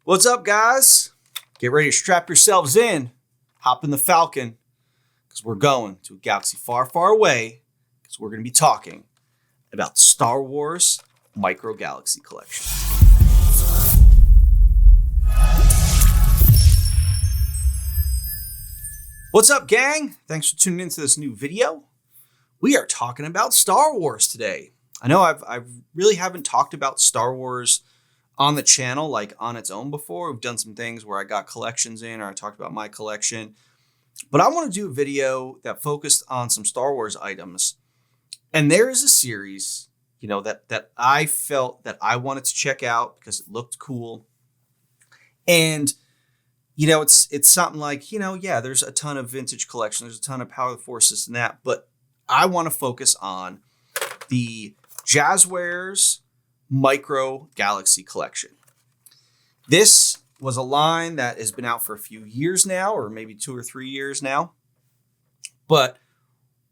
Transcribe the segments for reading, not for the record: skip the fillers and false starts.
What's up, guys? Get ready to strap yourselves in, hop in the Falcon, because we're going to a galaxy far, far away, because we're going to be talking about Star Wars Micro Galaxy Collection. What's up, gang? Thanks for tuning into this new video. We are talking about Star Wars today. I know I really haven't talked about Star Wars on the channel, like on its own before. We've done some things where I got collections in, or I talked about my collection. But I want to do a video that focused on some Star Wars items. And there is a series, that I felt that I wanted to check out because it looked cool. And, it's something like, there's a ton of vintage collection. There's a ton of Power of the Force, this and that. But I want to focus on the Jazwares Micro Galaxy Collection. This was a line that has been out for a few years now, or maybe 2 or 3 years now. But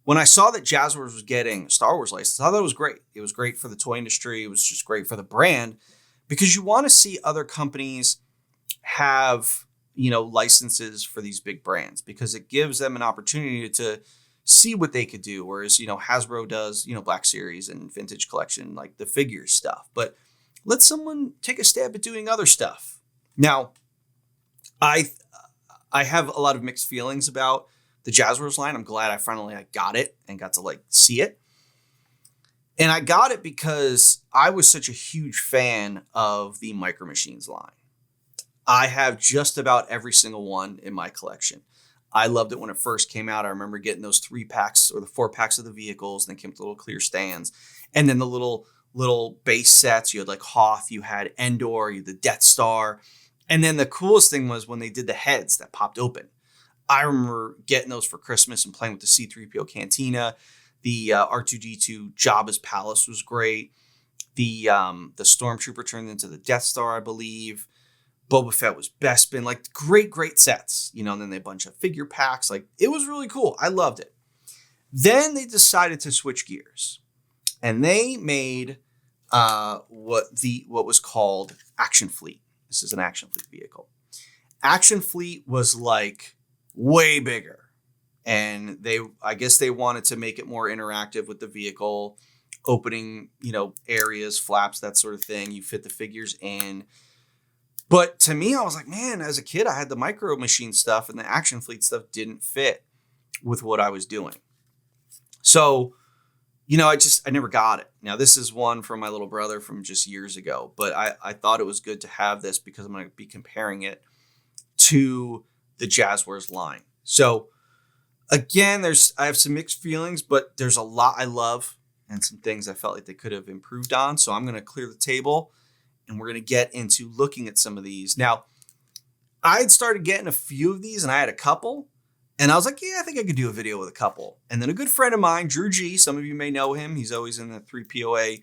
when I saw that Jazwares was getting a Star Wars license, I thought it was great. It was great for the toy industry. It was just great for the brand, because you want to see other companies have, licenses for these big brands, because it gives them an opportunity to see what they could do. Whereas, Hasbro does, Black Series and vintage collection, like the figures stuff. But let someone take a stab at doing other stuff. Now, I have a lot of mixed feelings about the Jazwares line. I'm glad I finally got it and got to see it. And I got it because I was such a huge fan of the Micro Machines line. I have just about every single one in my collection. I loved it when it first came out. I remember getting those 3 packs or the 4 packs of the vehicles, and they came with little clear stands. And then the little base sets. You had like Hoth, you had Endor, you had the Death Star. And then the coolest thing was when they did the heads that popped open. I remember getting those for Christmas and playing with the C-3PO Cantina. The R2-D2 Jabba's Palace was great. The Stormtrooper turned into the Death Star, I believe. Boba Fett was Bespin, like great sets, and then they had a bunch of figure packs. Like, it was really cool. I loved it. Then they decided to switch gears, and they made what was called Action Fleet. This is an Action Fleet vehicle. Action Fleet was like way bigger, and I guess they wanted to make it more interactive with the vehicle, opening, areas, flaps, that sort of thing. You fit the figures in. But to me, I was like, man, as a kid, I had the Micro Machine stuff, and the Action Fleet stuff didn't fit with what I was doing. So, I never got it. Now, this is one from my little brother from just years ago, but I thought it was good to have this because I'm going to be comparing it to the Jazwares line. So, again, I have some mixed feelings, but there's a lot I love and some things I felt like they could have improved on. So I'm going to clear the table, and we're going to get into looking at some of these. Now, I had started getting a few of these, and I had a couple. And I was like, yeah, I think I could do a video with a couple. And then a good friend of mine, Drew G, some of you may know him. He's always in the 3POA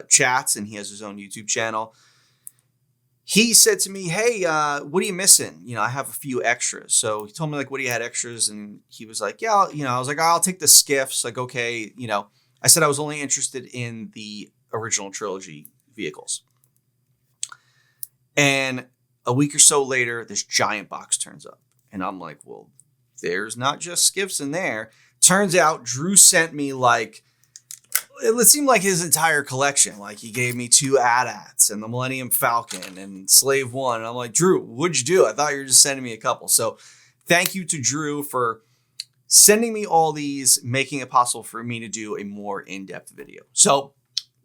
chats, and he has his own YouTube channel. He said to me, hey, what are you missing? I have a few extras. So he told me, what he had extras. And he was like, yeah, I was like, I'll take the skiffs. Like, okay, I said I was only interested in the original trilogy vehicles. And a week or so later, this giant box turns up. And I'm like, well, there's not just skiffs in there. Turns out Drew sent me it seemed like his entire collection. Like, he gave me 2 AT-ATs and the Millennium Falcon and Slave One. And I'm like, Drew, what'd you do? I thought you were just sending me a couple. So thank you to Drew for sending me all these, making it possible for me to do a more in-depth video. So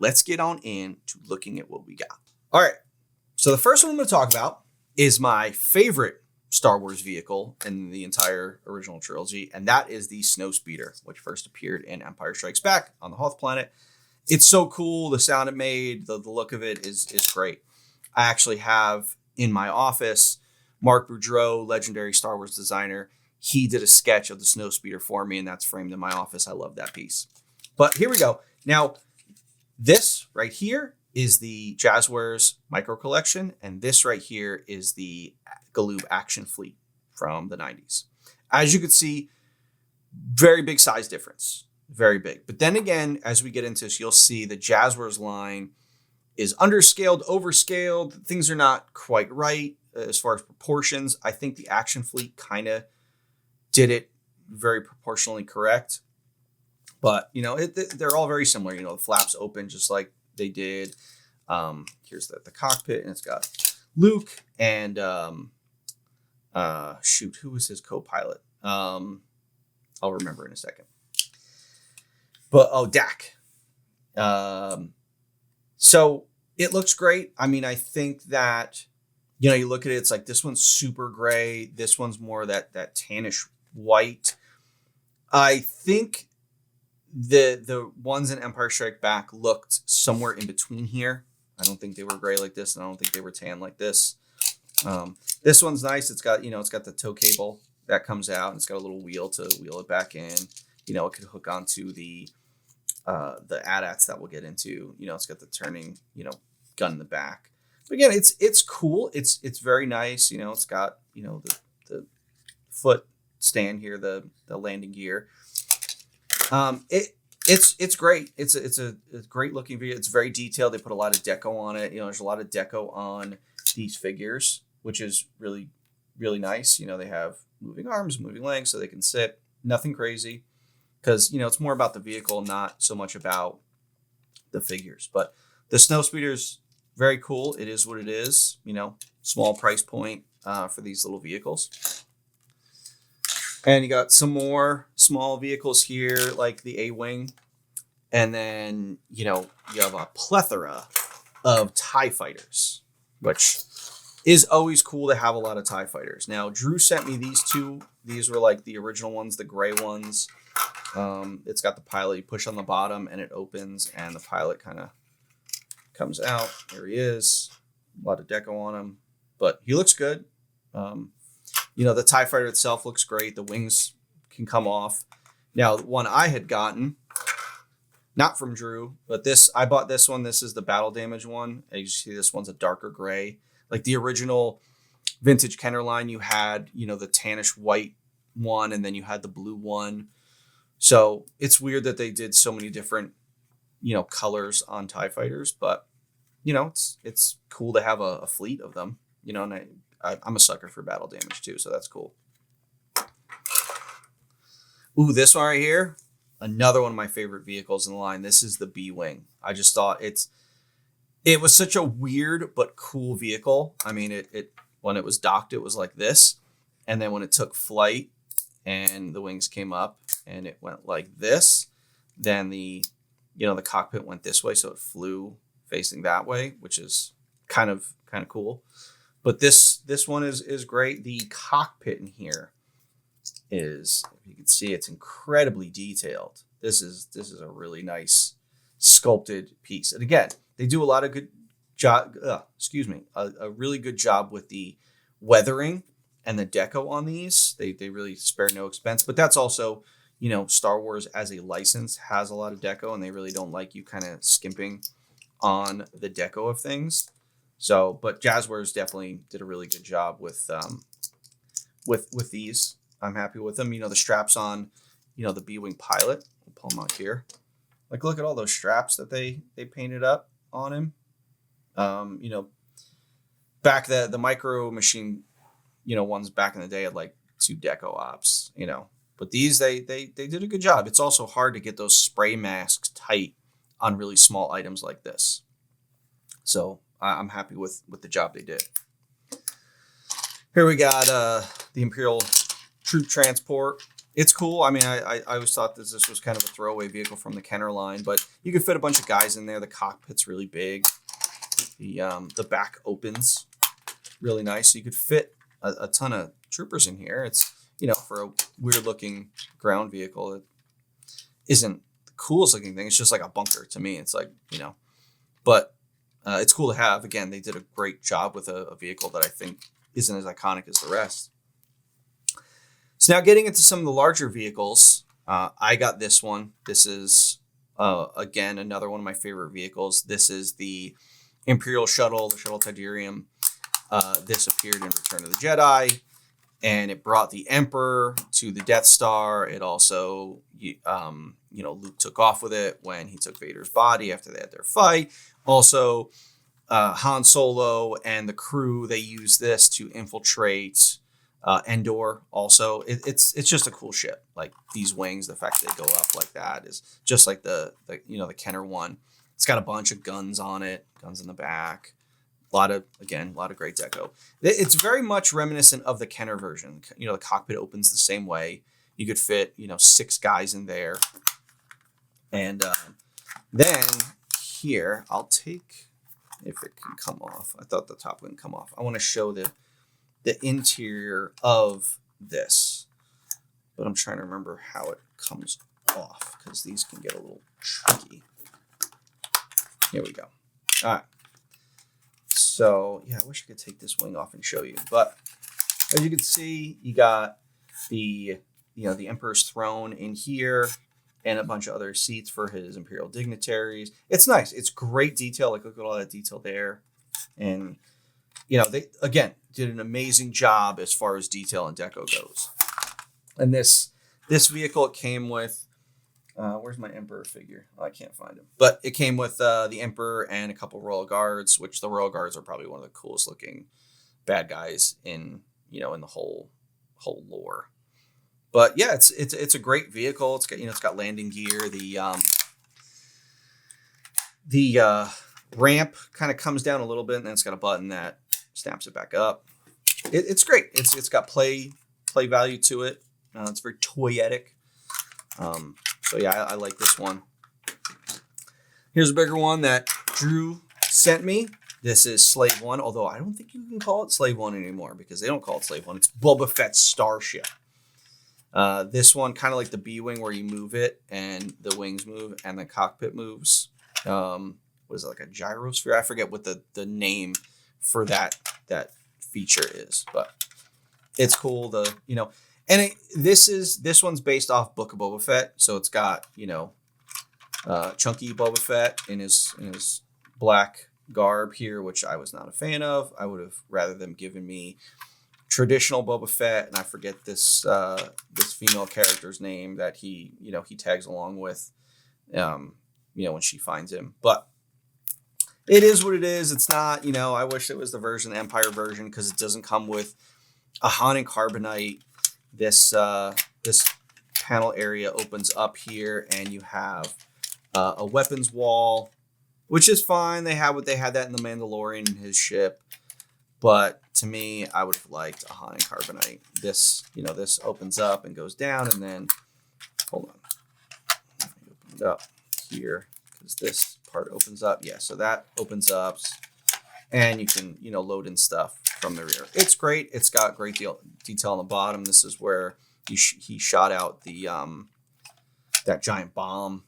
let's get on into looking at what we got. All right. So the first one I'm going to talk about is my favorite Star Wars vehicle in the entire original trilogy, and that is the Snowspeeder, which first appeared in Empire Strikes Back on the Hoth planet. It's so cool. The sound it made, the look of it is great. I actually have in my office Mark Boudreau, legendary Star Wars designer. He did a sketch of the Snowspeeder for me, and that's framed in my office. I love that piece. But here we go. Now, this right here is the Jazwares Micro Collection, and this right here is the Galoob Action Fleet from the 90s. As you can see, very big size difference. Very big. But then again, as we get into this, you'll see the Jazwares line is underscaled, overscaled. Things are not quite right as far as proportions. I think the Action Fleet kind of did it very proportionally correct. But, you know, they're all very similar. You know, the flaps open just like they did. Here's the cockpit, and it's got Luke and shoot, who was his co-pilot? I'll remember in a second. But Dak. So it looks great. I mean, I think that, you know, you look at it, it's like this one's super gray. This one's more that tannish white. I think the ones in Empire Strike Back looked somewhere in between here. I don't think they were gray like this, and I don't think they were tan like this. This one's nice. It's got, you know, it's got the tow cable that comes out, and it's got a little wheel to wheel it back in. You know, it could hook onto the AT-ATs that we'll get into. You know, it's got the turning, you know, gun in the back. But again, it's cool. It's very nice. You know, it's got, you know, the foot stand here, the landing gear. It's great. It's a great looking video. It's very detailed. They put a lot of deco on it. You know, there's a lot of deco on these figures, which is really, really nice. You know, they have moving arms, moving legs, so they can sit. Nothing crazy, because, you know, it's more about the vehicle, not so much about the figures. But the Snowspeeder's very cool. It is what it is. You know, small price point for these little vehicles. And you got some more small vehicles here, like the A-Wing. And then, you know, you have a plethora of TIE fighters, which is always cool to have a lot of TIE fighters. Now, Drew sent me these two. These were like the original ones, the gray ones. It's got the pilot. You push on the bottom and it opens, and the pilot kind of comes out. There he is. A lot of deco on him, but he looks good. You know, the TIE fighter itself looks great. The wings can come off. Now, the one I had gotten, not from Drew, but I bought this one. This is the battle damage one. As you see, this one's a darker gray. Like the original vintage Kenner line, you had, you know, the tannish white one, and then you had the blue one. So it's weird that they did so many different, you know, colors on TIE fighters, but, you know, it's cool to have a fleet of them, you know, and I'm a sucker for battle damage too, so that's cool. Ooh, this one right here, another one of my favorite vehicles in the line. This is the B-Wing. I just thought it was such a weird but cool vehicle. I mean, it when it was docked, it was like this, and then when it took flight and the wings came up and it went like this, then the cockpit went this way, so it flew facing that way, which is kind of cool. But this one is great. The cockpit in here is, if you can see, it's incredibly detailed. This is a really nice sculpted piece. And again, they do a lot of good job. A really good job with the weathering and the deco on these. They really spare no expense. But that's also, you know, Star Wars as a license has a lot of deco, and they really don't like you kind of skimping on the deco of things. So, but Jazwares definitely did a really good job with these. I'm happy with them. You know, the straps on, you know, the B-Wing pilot. We'll pull them out here. Like, look at all those straps that they painted up on him. You know, back the Micro Machine, you know, ones back in the day had like 2 deco ops, you know. But these, they did a good job. It's also hard to get those spray masks tight on really small items like this. So I'm happy with the job they did. Here we got the Imperial Troop Transport. It's cool. I mean, I always thought this was kind of a throwaway vehicle from the Kenner line, but you could fit a bunch of guys in there. The cockpit's really big. The back opens really nice, so you could fit a ton of troopers in here. It's, you know, for a weird looking ground vehicle, it isn't the coolest looking thing. It's just like a bunker to me. It's like, you know, but it's cool to have. Again, they did a great job with a vehicle that I think isn't as iconic as the rest. So now getting into some of the larger vehicles, I got this one. This is, again, another one of my favorite vehicles. This is the Imperial Shuttle, the Shuttle Tydirium. This appeared in Return of the Jedi. and it brought the Emperor to the Death Star. It also, Luke took off with it when he took Vader's body after they had their fight. Also, Han Solo and the crew, they use this to infiltrate Endor. Also, it's just a cool ship. Like these wings, the fact that they go up like that is just like the Kenner one. It's got a bunch of guns on it, guns in the back. A lot of great deco. It's very much reminiscent of the Kenner version. The cockpit opens the same way. You could fit 6 guys in there. And then here, I'll take, if it can come off. I thought the top wouldn't come off. I want to show the interior of this, but I'm trying to remember how it comes off because these can get a little tricky. Here we go. All right. So yeah, I wish I could take this wing off and show you, but as you can see, you got the Emperor's throne in here and a bunch of other seats for his Imperial dignitaries. It's nice. It's great detail. Like look at all that detail there. And they again did an amazing job as far as detail and deco goes. And this vehicle, it came with where's my Emperor figure? Oh, I can't find him. But it came with the Emperor and a couple Royal Guards, which the Royal Guards are probably one of the coolest looking bad guys in in the whole lore. But yeah, it's a great vehicle. It's got it's got landing gear. The ramp kind of comes down a little bit, and then it's got a button that snaps it back up. It's great. It's got play value to it. It's very toyetic. So yeah, I like this one. Here's a bigger one that Drew sent me. This is Slave One, although I don't think you can call it Slave One anymore because they don't call it Slave One. It's Boba Fett's starship. This one, kind of like the B-Wing where you move it and the wings move and the cockpit moves. Was it like a gyrosphere? I forget what the name for that feature is, but it's cool. This one's based off Book of Boba Fett, so it's got chunky Boba Fett in his black garb here, which I was not a fan of. I would have rather them given me traditional Boba Fett, and I forget this female character's name that he tags along with, when she finds him. But it is what it is. It's not, I wish it was the Empire version because it doesn't come with a Han and Carbonite. This panel area opens up here, and you have a weapons wall, which is fine. They had that in the Mandalorian in his ship, but to me, I would have liked a Han and Carbonite. This opens up and goes down, and then hold on, let me open it up here because this part opens up. Yeah, so that opens up, and you can load in stuff from the rear. It's great. It's got great detail on the bottom. This is where he shot out the that giant bomb.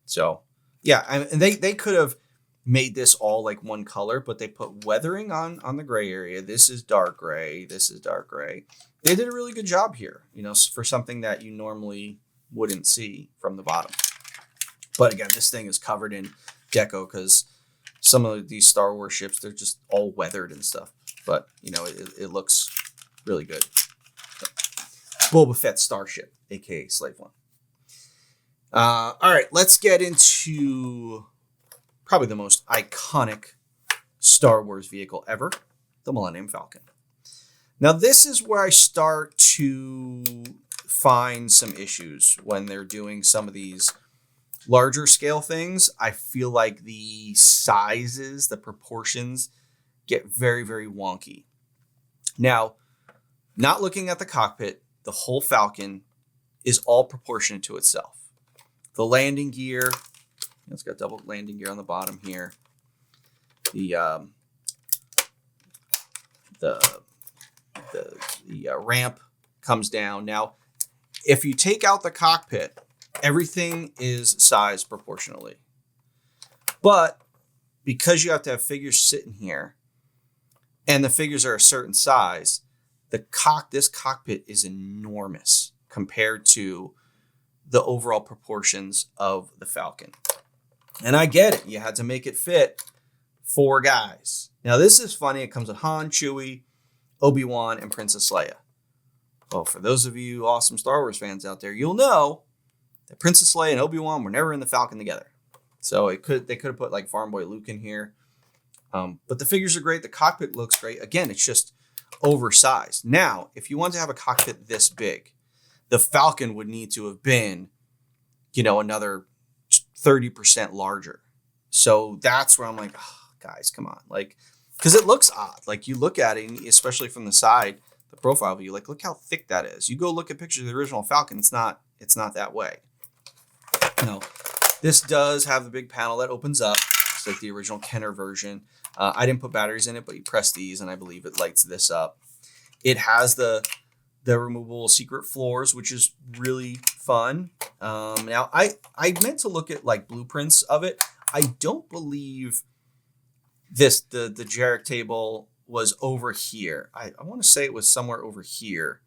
So yeah, and they could have made this all like one color, but they put weathering on the gray area. This is dark gray. This is dark gray. They did a really good job here, for something that you normally wouldn't see from the bottom. But again, this thing is covered in deco because some of these Star Wars ships, they're just all weathered and stuff. But, it looks really good. So, Boba Fett starship, a.k.a. Slave One. All right, let's get into probably the most iconic Star Wars vehicle ever, the Millennium Falcon. Now, this is where I start to find some issues when they're doing some of these larger scale things. I feel like the sizes, the proportions get very, very wonky. Now, not looking at the cockpit, the whole Falcon is all proportionate to itself. The landing gear, it's got double landing gear on the bottom here. The ramp comes down. Now, if you take out the cockpit, everything is sized proportionally. But because you have to have figures sitting here, and the figures are a certain size, this cockpit is enormous compared to the overall proportions of the Falcon. And I get it. You had to make it fit 4 guys. Now, this is funny. It comes with Han, Chewie, Obi-Wan, and Princess Leia. Well, for those of you awesome Star Wars fans out there, you'll know that Princess Leia and Obi-Wan were never in the Falcon together. So they could have put like Farm Boy Luke in here. But the figures are great. The cockpit looks great. Again, it's just oversized. Now, if you want to have a cockpit this big, the Falcon would need to have been, another 30% larger. So that's where I'm like, oh, guys, come on. Like, because it looks odd. Like, you look at it, especially from the side, the profile view, like, look how thick that is. You go look at pictures of the original Falcon, it's not that way. No, this does have the big panel that opens up. It's like the original Kenner version. I didn't put batteries in it, but you press these, and I believe it lights this up. It has the removable secret floors, which is really fun. Now, I meant to look at like blueprints of it. I don't believe the Jarek table was over here. I want to say it was somewhere over here,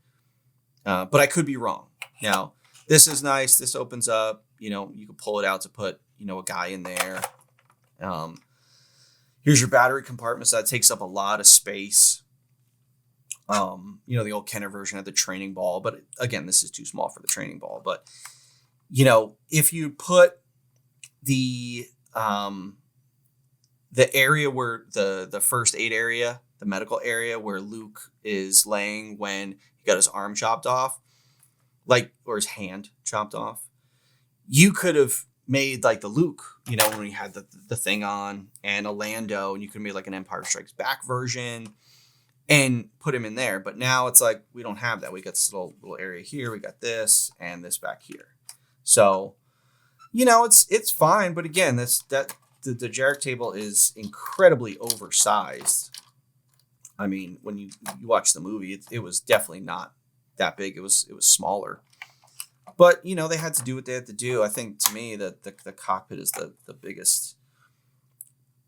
but I could be wrong. Now, this is nice. This opens up. You can pull it out to put a guy in there. Here's your battery compartment. So that takes up a lot of space. The old Kenner version had the training ball, but again, this is too small for the training ball. But, if you put the area where the first aid area, the medical area where Luke is laying when he got his arm chopped off, or his hand chopped off, you could have made like the Luke, when he had the thing on, and a Lando, and you could have made like an Empire Strikes Back version and put him in there. But now it's like, we don't have that. We got this little area here. We got this and this back here. So, it's fine. But again, the Jarek table is incredibly oversized. I mean, when you watch the movie, it was definitely not that big. It was smaller. But, they had to do what they had to do. I think, to me, that the cockpit is the biggest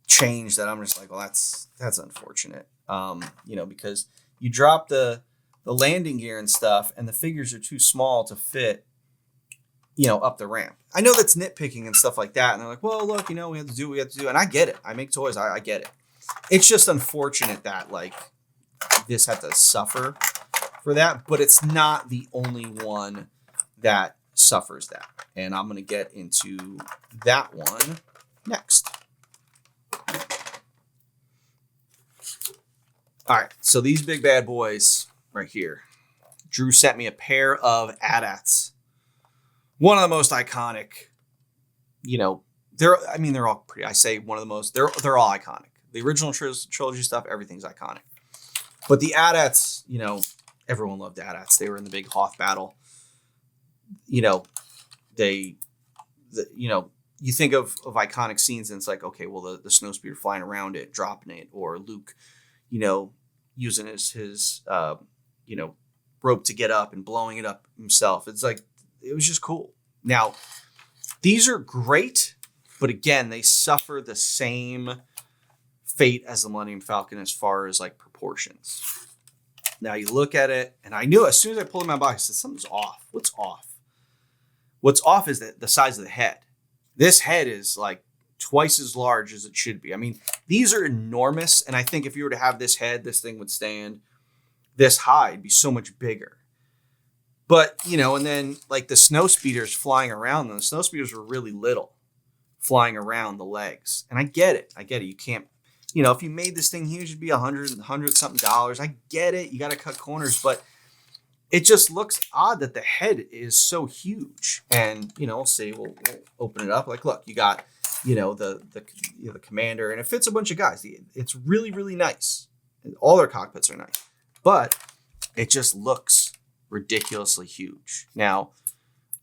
change that I'm just like, well, that's unfortunate. Because you drop the landing gear and stuff, and the figures are too small to fit, up the ramp. I know that's nitpicking and stuff like that. And they're like, well, look, we have to do what we have to do. And I get it. I make toys. I get it. It's just unfortunate that, like, this had to suffer for that. But it's not the only one that suffers that. And I'm going to get into that one next. All right, so these big bad boys right here. Drew sent me a pair of AT-ATs. One of the most iconic, they're all pretty. I say one of the most, they're all iconic. The original trilogy stuff, everything's iconic. But the AT-ATs, everyone loved AT-ATs. They were in the big Hoth battle. You think of iconic scenes, and it's like, okay, well, the snowspeeder flying around it, dropping it, or Luke, using his rope to get up and blowing it up himself. It's like, it was just cool. Now, these are great, but again, they suffer the same fate as the Millennium Falcon as far as like proportions. Now you look at it, and I knew as soon as I pulled in my box, I said, something's off. What's off? What's off is the size of the head. This head is like twice as large as it should be. I mean, these are enormous, and I think if you were to have this head, this thing would stand this high. It'd be so much bigger. But, and then like the snow speeders flying around them, the snow speeders were really little flying around the legs. And I get it. You can't, if you made this thing huge, it'd be $100 something dollars. I get it. You got to cut corners, but it just looks odd that the head is so huge. And, we'll open it up. Like, look, you got, the commander, and it fits a bunch of guys. It's really, really nice. All their cockpits are nice, but it just looks ridiculously huge. Now,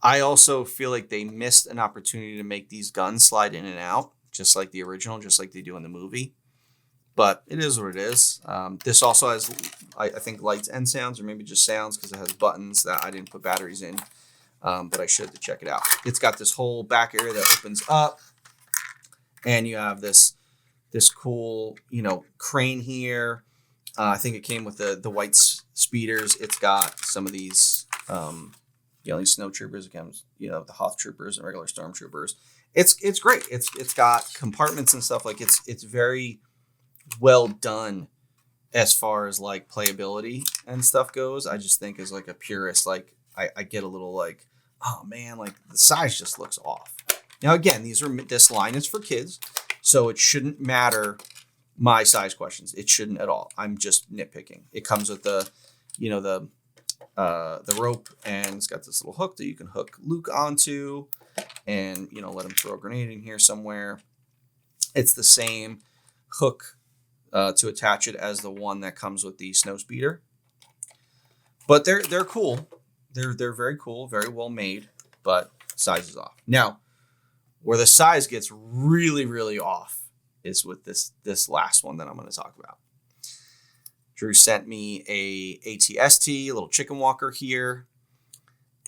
I also feel like they missed an opportunity to make these guns slide in and out, just like the original, just like they do in the movie. But it is what it is. This also has, I think, lights and sounds, or maybe just sounds, because it has buttons that I didn't put batteries in, but I should to check it out. It's got this whole back area that opens up, and you have this cool, crane here. I think it came with the white speeders. It's got some of these, these snow troopers. It comes, the Hoth troopers and regular stormtroopers. It's great. It's got compartments and stuff. Like it's very well done as far as like playability and stuff goes. I just think as like a purist, like I get a little like, oh man, like the size just looks off. Now again, this line is for kids, so it shouldn't matter my size questions. It shouldn't at all. I'm just nitpicking. It comes with the rope, and it's got this little hook that you can hook Luke onto, and let him throw a grenade in here somewhere. It's the same hook to attach it as the one that comes with the snowspeeder. But they're cool. They're very cool, very well made, but size is off. Now, where the size gets really, really off is with this last one that I'm going to talk about. Drew sent me a ATST, a little chicken walker here.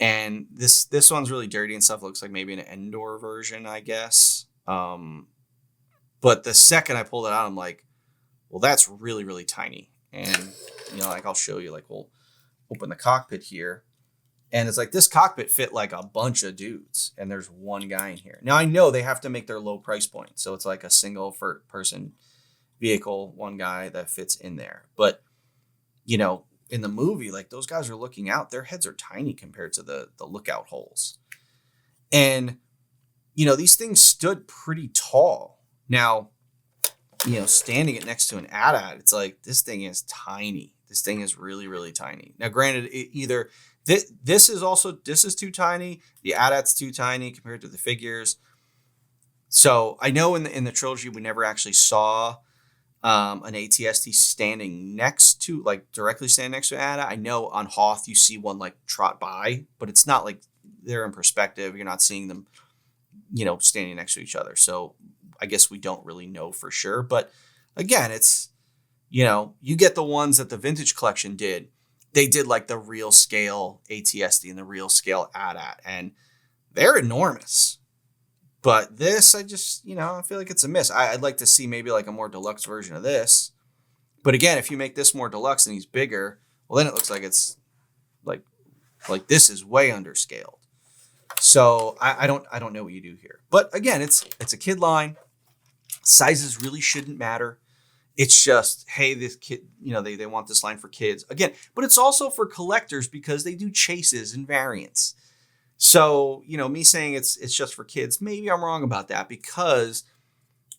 And this one's really dirty and stuff. Looks like maybe an Endor version, I guess. But the second I pulled it out, I'm like, well, that's really, really tiny. And, like I'll show you, like we'll open the cockpit here. And it's like this cockpit fit like a bunch of dudes. And there's one guy in here. Now, I know they have to make their low price point. So it's like a single person vehicle, one guy that fits in there. But, in the movie, like those guys are looking out. Their heads are tiny compared to the lookout holes. And, these things stood pretty tall. Now, standing it next to an AT-AT, it's like this thing is tiny. This thing is really, really tiny. Now, granted, either this is too tiny. The AT-AT's too tiny compared to the figures. So I know in the trilogy we never actually saw an ATST standing next to, like directly standing next to an AT-AT. I know on Hoth you see one like trot by, but it's not like they're in perspective. You're not seeing them, standing next to each other. So I guess we don't really know for sure. But again, it's, you get the ones that the Vintage Collection did. They did like the real scale ATSD and the real scale AT-AT, and they're enormous. But this, I just, I feel like it's a miss. I'd like to see maybe like a more deluxe version of this. But again, if you make this more deluxe and he's bigger, well, then it looks like it's like this is way underscaled. So I don't know what you do here. But again, it's a kid line. Sizes really shouldn't matter. It's just, hey, this kid, they want this line for kids. Again, but it's also for collectors because they do chases and variants. So, me saying it's just for kids, maybe I'm wrong about that because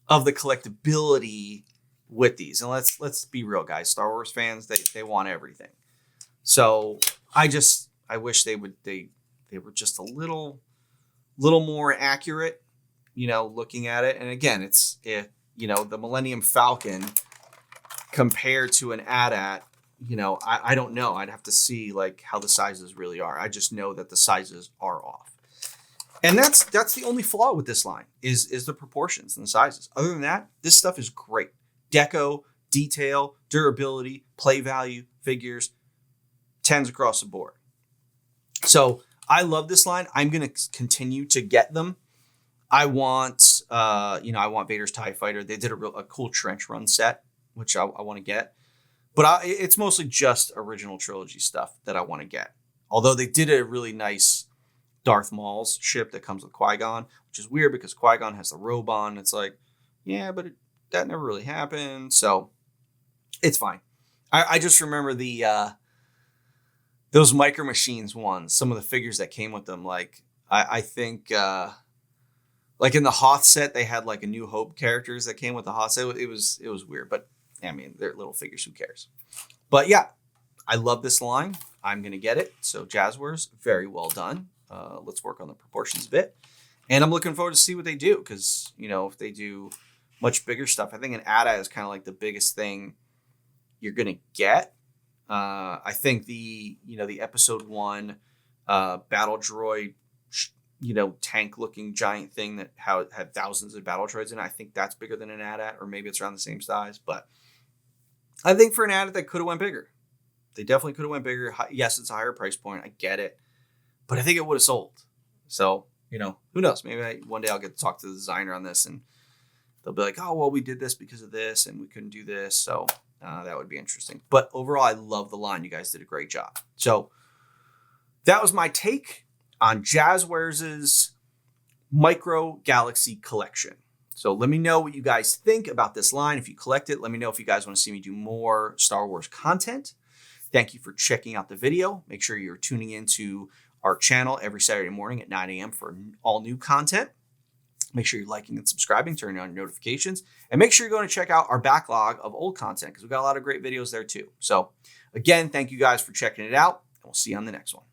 of the collectability with these. And let's be real, guys. Star Wars fans, they want everything. I wish they were just a little more accurate, looking at it. And again, the Millennium Falcon compared to an AT-AT, I don't know. I'd have to see like how the sizes really are. I just know that the sizes are off. And that's the only flaw with this line is the proportions and the sizes. Other than that, this stuff is great. Deco, detail, durability, play value, figures, 10s across the board. So I love this line. I'm going to continue to get them. I want, I want Vader's TIE Fighter. They did a cool trench run set, which I want to get. But it's mostly just original trilogy stuff that I want to get. Although they did a really nice Darth Maul's ship that comes with Qui-Gon, which is weird because Qui-Gon has the robe on. It's like, yeah, but that never really happened. So it's fine. I just remember those Micro Machines ones, some of the figures that came with them. Like, I think... like in the Hoth set, they had like a New Hope characters that came with the Hoth set. It was weird, but I mean, they're little figures. Who cares? But yeah, I love this line. I'm going to get it. So Jazwares, very well done. Let's work on the proportions a bit. And I'm looking forward to see what they do. Because, if they do much bigger stuff, I think an AT-AT is kind of like the biggest thing you're going to get. I think the episode 1 battle droid, tank looking giant thing that had thousands of battle droids in it. I think that's bigger than an AT-AT, or maybe it's around the same size. But I think for an AT-AT, they could have went bigger. They definitely could have went bigger. Yes, it's a higher price point. I get it. But I think it would have sold. So, who knows? Maybe one day I'll get to talk to the designer on this and they'll be like, oh, well, we did this because of this and we couldn't do this. So that would be interesting. But overall, I love the line. You guys did a great job. So that was my take on Jazwares' Micro Galaxy collection. So let me know what you guys think about this line. If you collect it, let me know if you guys want to see me do more Star Wars content. Thank you for checking out the video. Make sure you're tuning into our channel every Saturday morning at 9 a.m. for all new content. Make sure you're liking and subscribing, turning on your notifications, and make sure you're going to check out our backlog of old content because we've got a lot of great videos there too. So again, thank you guys for checking it out, and we'll see you on the next one.